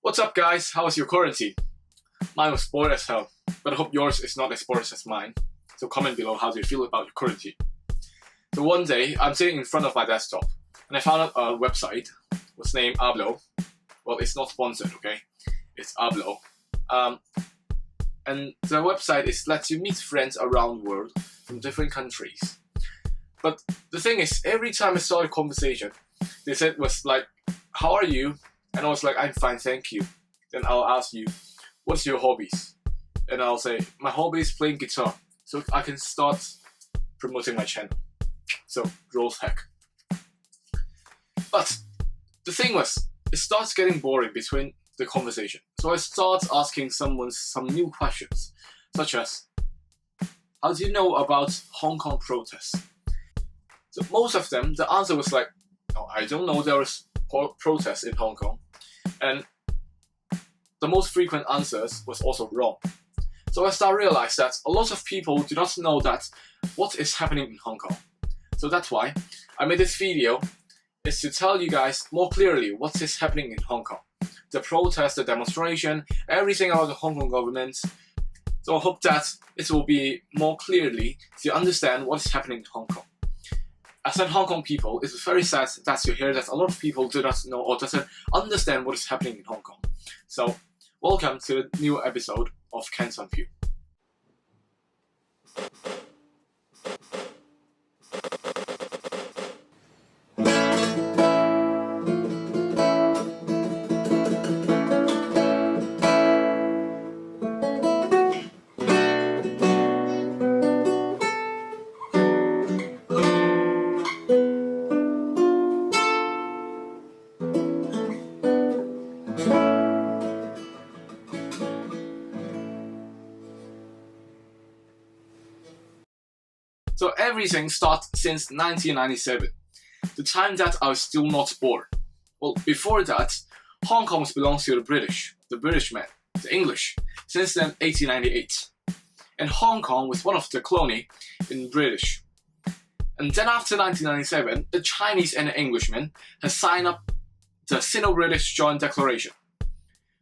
What's up guys, how was your quarantine? Mine was bored as hell, but I hope yours is not as bored as mine. So comment below how do you feel about your quarantine. So one day, I'm sitting in front of my desktop, and I found out a website, was named Ablo. Well, it's not sponsored, okay? It's Ablo. And the website lets you meet friends around the world from different countries. But the thing is, every time I start a conversation, they said was like, how are you? And I was like, I'm fine, thank you. Then I'll ask you, what's your hobbies? And I'll say, my hobby is playing guitar. So I can start promoting my channel. So, growth hack. But the thing was, it starts getting boring between the conversation. So I start asking someone some new questions, such as, how do you know about Hong Kong protests? So most of them, the answer was like, oh, I don't know there was protests in Hong Kong. And the most frequent answers was also wrong. So I start to realize that a lot of people do not know that what is happening in Hong Kong. So that's why I made this video, is to tell you guys more clearly what is happening in Hong Kong. The protest, the demonstration, everything about the Hong Kong government. So I hope that it will be more clearly to understand what is happening in Hong Kong. As in Hong Kong people, it's very sad that you hear that a lot of people do not know or doesn't understand what is happening in Hong Kong. So, welcome to the new episode of CantonPyu. So everything starts since 1997, the time that I was still not born. Well, before that, Hong Kong belongs to the British man, the English, since then 1898. And Hong Kong was one of the colony in British. And then after 1997, the Chinese and the Englishmen has signed up the Sino-British Joint Declaration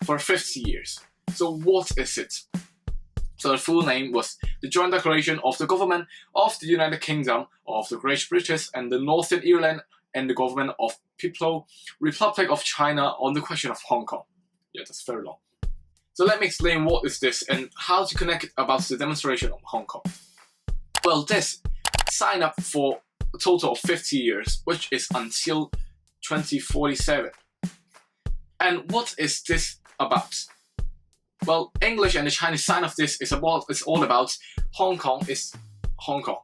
for 50 years. So what is it? So the full name was the Joint Declaration of the Government of the United Kingdom of the Great Britain and the Northern Ireland and the Government of People's Republic of China on the question of Hong Kong. Yeah, that's very long. So let me explain what is this and how to connect it about the demonstration of Hong Kong. Well, this signed up for a total of 50 years, which is until 2047. And what is this about? Well, English and the Chinese sign of this is all about Hong Kong is Hong Kong.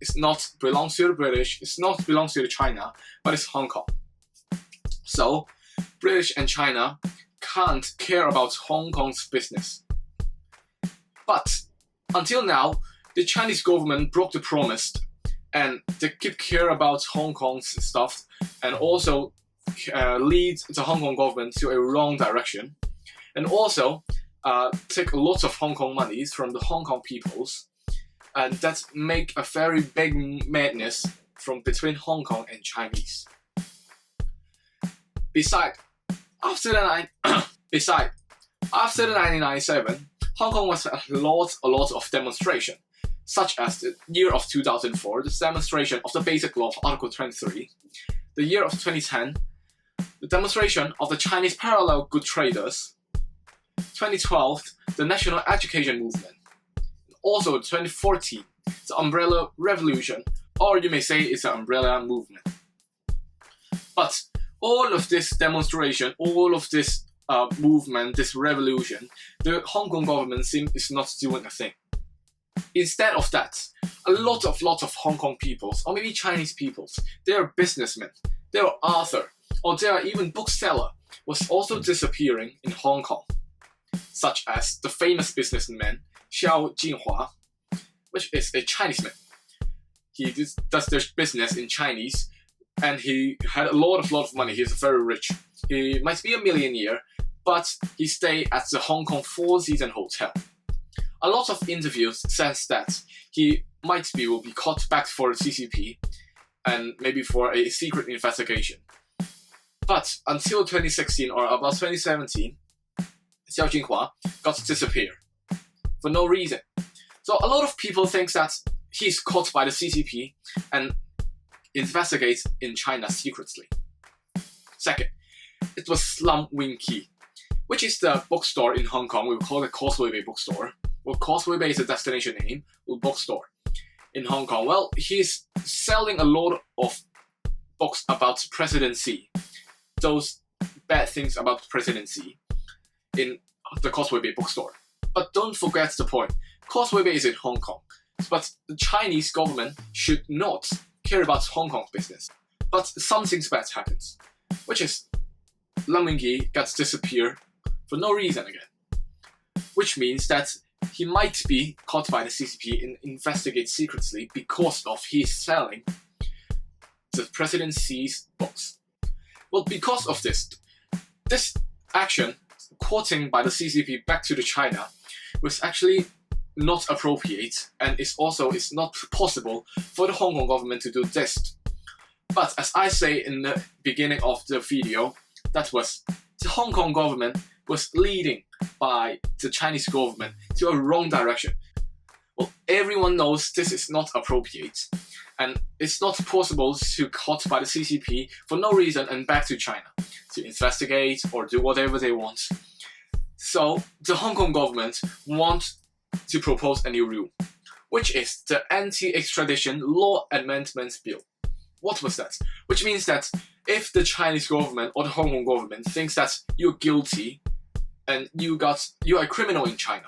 It's not belongs to the British, it's not belongs to the China, but it's Hong Kong. So, British and China can't care about Hong Kong's business. But until now, the Chinese government broke the promise and they keep care about Hong Kong's stuff and also lead the Hong Kong government to a wrong direction. And also, take a lot of Hong Kong monies from the Hong Kong peoples, and that make a very big madness from between Hong Kong and Chinese. Besides, after the 1997, Hong Kong was a lot of demonstration, such as the year of 2004, the demonstration of the Basic Law of Article 23, the year of 2010, the demonstration of the Chinese parallel good traders, 2012, the National Education Movement. Also 2014, the Umbrella Revolution, or you may say it's an Umbrella Movement. But all of this demonstration, all of this movement, this revolution, the Hong Kong government is not doing a thing. Instead of that, a lot of Hong Kong peoples, or maybe Chinese peoples, they are businessmen, they are author, or they are even bookseller, was also disappearing in Hong Kong. Such as the famous businessman Xiao Jinhua, which is a Chinese man. He does their business in Chinese, and he had a lot of money. He's very rich. He might be a millionaire, but he stayed at the Hong Kong Four Seasons Hotel. A lot of interviews says that he will be caught back for the CCP, and maybe for a secret investigation. But until 2016 or about 2017, Xiao Jinhua got disappeared for no reason. So a lot of people think that he's caught by the CCP and investigates in China secretly. Second, it was Lam Wing Ki, which is the bookstore in Hong Kong. We call it Causeway Bay Bookstore. Well, Causeway Bay is a destination name, well, bookstore in Hong Kong. Well, he's selling a lot of books about presidency, those bad things about presidency in the Causeway Bay Bookstore. But don't forget the point. Causeway Bay is in Hong Kong, but the Chinese government should not care about Hong Kong's business. But something bad happens, which is Lam Wing-yi gets disappeared for no reason again. Which means that he might be caught by the CCP and investigate secretly because of his selling the presidency's books. Well, because of this action, quoting by the CCP back to the China, was actually not appropriate, and it's not possible for the Hong Kong government to do this. But as I say in the beginning of the video, that was the Hong Kong government was leading by the Chinese government to a wrong direction. Well, everyone knows this is not appropriate, and it's not possible to caught by the CCP for no reason and back to China to investigate or do whatever they want. So the Hong Kong government wants to propose a new rule, which is the Anti-Extradition Law Amendment Bill. What was that? Which means that if the Chinese government or the Hong Kong government thinks that you're guilty and you are a criminal in China,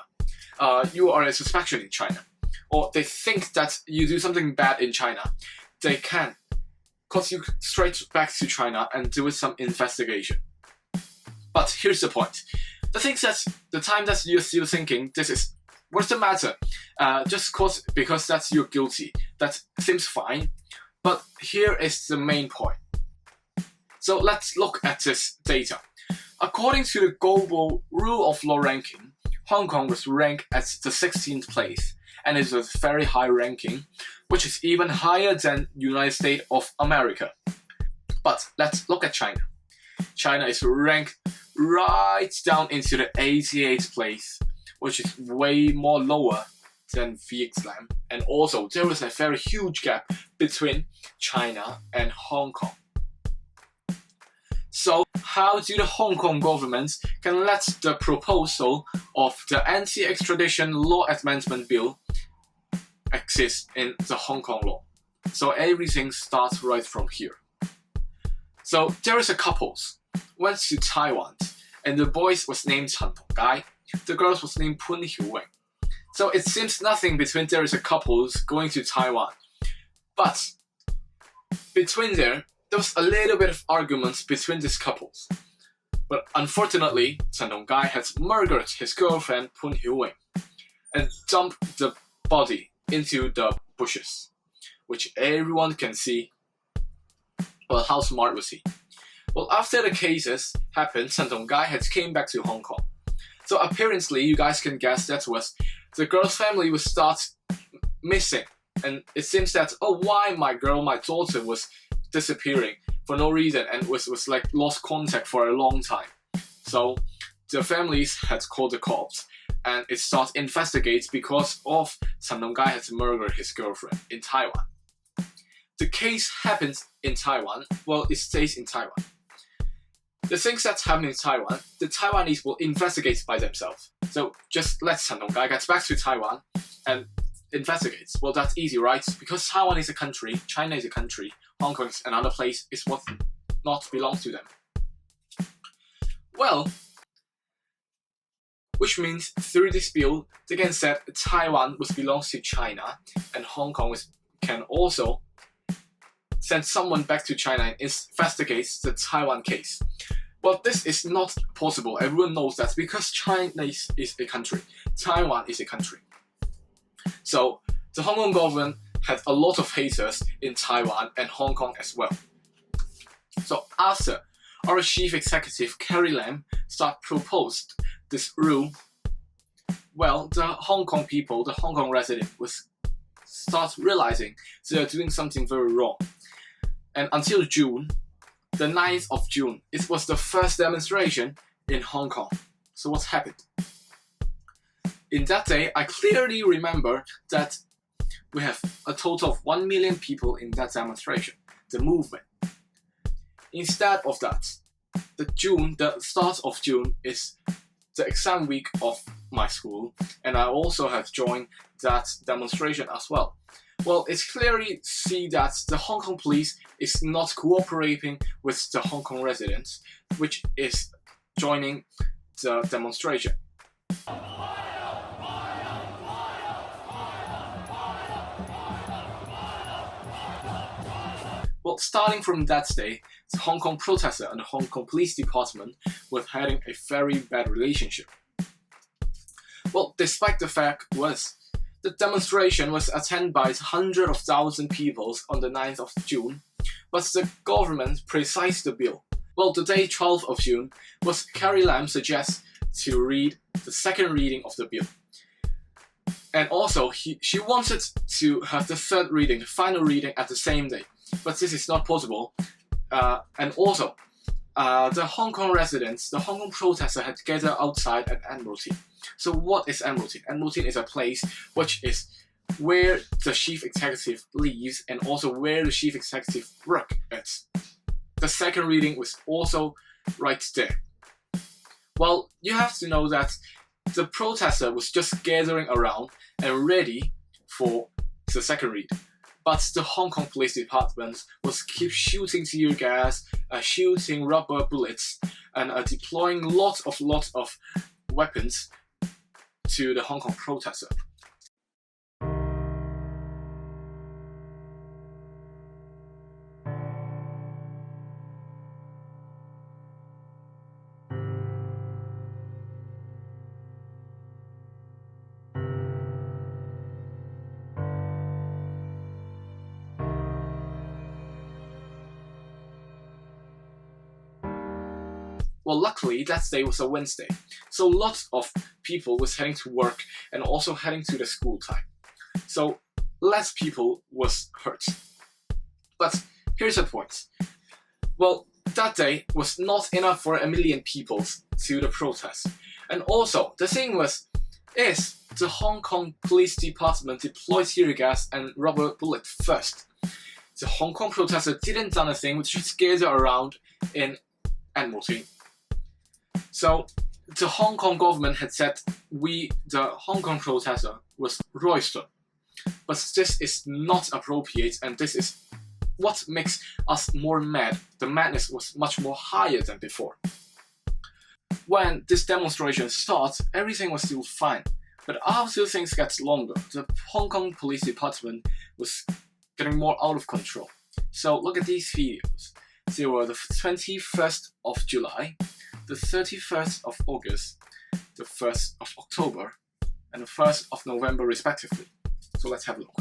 you are a suspicion in China, or they think that you do something bad in China, they can cut you straight back to China and do some investigation. But here's the point. The time that you're still thinking this is what's the matter? Just because that's you're guilty. That seems fine. But here is the main point. So let's look at this data. According to the global rule of law ranking, Hong Kong was ranked at the 16th place, and it's a very high ranking, which is even higher than United States of America. But let's look at China. China is ranked right down into the 88th place, which is way more lower than Vietnam. And also, there is a very huge gap between China and Hong Kong. So, how do the Hong Kong government can let the proposal of the Anti-Extradition Law Amendment Bill exist in the Hong Kong law? So everything starts right from here. So there is a couples went to Taiwan, and the boys was named Chen Tongkai, the girls was named Pun Hiu-wing. So it seems nothing between there is a couples going to Taiwan. But between there was a little bit of arguments between these couples. But unfortunately, Chen Tongkai has murdered his girlfriend Pun Hiu-wing and dumped the body into the bushes, which everyone can see. Well, how smart was he? Well, after the cases happened, Chen Tongkai had came back to Hong Kong. So apparently, you guys can guess that was the girl's family would start missing. And it seems that, oh, why my daughter was disappearing for no reason and was like lost contact for a long time. So the families had called the cops and it started investigates because of Chen Tongkai had murdered his girlfriend in Taiwan. The case happens in Taiwan. Well, it stays in Taiwan. The things that happen in Taiwan, the Taiwanese will investigate by themselves. So just let Chen Tongkai get back to Taiwan and investigate. Well, that's easy, right? Because Taiwan is a country, China is a country, Hong Kong is another place, is what not belongs to them. Well, which means through this bill, they can say Taiwan belongs to China, and Hong Kong can also send someone back to China and investigate the Taiwan case. Well, this is not possible. Everyone knows that because China is a country, Taiwan is a country. So the Hong Kong government had a lot of haters in Taiwan and Hong Kong as well. So after our chief executive Carrie Lam proposed this rule, well, the Hong Kong people, the Hong Kong resident, start realizing they are doing something very wrong. And until June, the 9th of June, it was the first demonstration in Hong Kong. So what happened? In that day, I clearly remember that we have a total of 1 million people in that demonstration, the movement. Instead of that, the start of June is the exam week of my school, and I also have joined that demonstration as well. Well, it's clearly see that the Hong Kong police is not cooperating with the Hong Kong residents, which is joining the demonstration. Well, starting from that day, the Hong Kong protester and the Hong Kong Police Department were having a very bad relationship. Well, despite the fact was, the demonstration was attended by hundreds of thousands of people on the 9th of June, but the government precised the bill. Well, the day 12th of June was Carrie Lam suggests to read the second reading of the bill. And also, she wanted to have the third reading, the final reading at the same day. But this is not possible. And also, the Hong Kong residents, the Hong Kong protesters had gathered outside at Admiralty. So what is Admiralty? Admiralty is a place which is where the chief executive lives and also where the chief executive works at. The second reading was also right there. Well, you have to know that the protester was just gathering around and ready for the second read. But the Hong Kong Police Department was keep shooting tear gas, shooting rubber bullets, and deploying lots of weapons to the Hong Kong protester. Well, luckily that day was a Wednesday, so lots of people was heading to work and also heading to the school time. So less people was hurt. But here's the point. Well, that day was not enough for 1 million people to the protest. And also, the thing is the Hong Kong Police Department deployed tear gas and rubber bullet first. The Hong Kong protester didn't do anything, which just gathered around in Admiralty. So the Hong Kong government had said the Hong Kong protester was roister. But this is not appropriate, and this is what makes us more mad. The madness was much more higher than before. When this demonstration started, everything was still fine. But after things got longer, the Hong Kong Police Department was getting more out of control. So look at these videos. They were the 21st of July, the 31st of August, the 1st of October, and the 1st of November respectively. So let's have a look.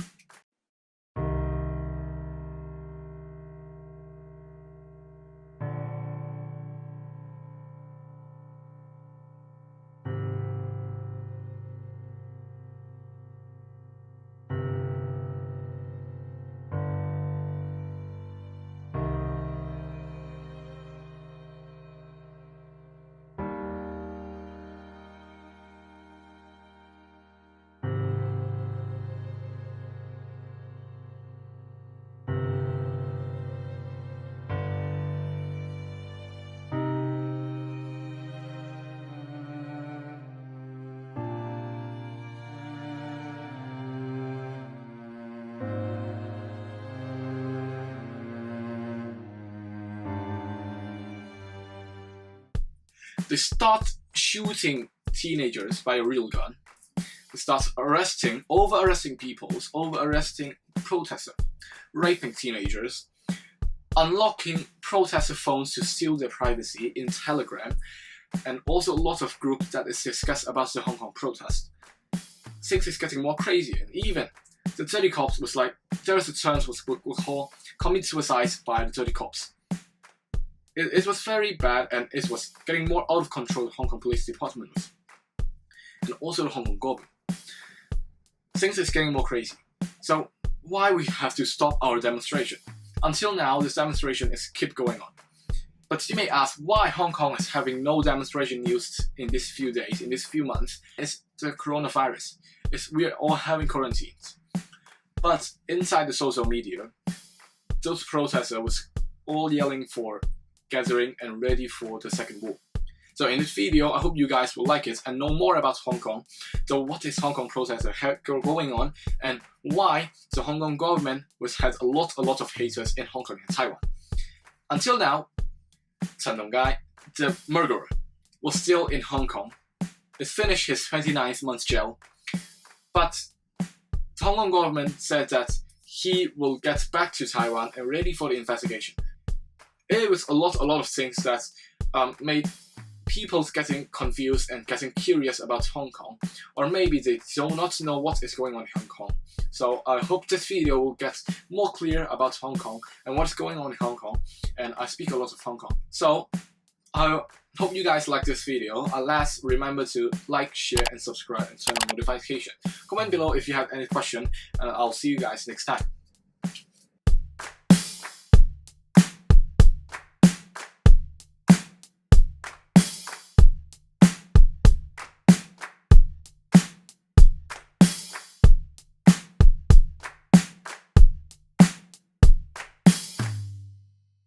They start shooting teenagers by a real gun. They start over-arresting people, over-arresting protesters, raping teenagers, unlocking protester phones to steal their privacy in Telegram, and also a lot of groups that is discussed about the Hong Kong protest. Things is getting more crazy, and even the dirty cops was like, there is a term we call commit suicide by the dirty cops. It was very bad, and it was getting more out of control. The Hong Kong Police Department was, and also the Hong Kong government. Things is getting more crazy. So why we have to stop our demonstration? Until now, this demonstration is keep going on. But you may ask why Hong Kong is having no demonstration news in these few days, in these few months. It's the coronavirus. We're all having quarantines. But inside the social media, those protesters was all yelling for gathering and ready for the second war. So in this video, I hope you guys will like it and know more about Hong Kong. So what is Hong Kong protester going on, and why the Hong Kong government had a lot of haters in Hong Kong and Taiwan. Until now, Chen Donggai, the murderer, was still in Hong Kong. He finished his 29th month jail, but the Hong Kong government said that he will get back to Taiwan and ready for the investigation. It was a lot of things that made people getting confused and getting curious about Hong Kong, or maybe they do not know what is going on in Hong Kong. So I hope this video will get more clear about Hong Kong and what's going on in Hong Kong, and I speak a lot of Hong Kong. So I hope you guys like this video. Last, remember to like, share and subscribe and turn on notification. Comment below if you have any question, and I'll see you guys next time.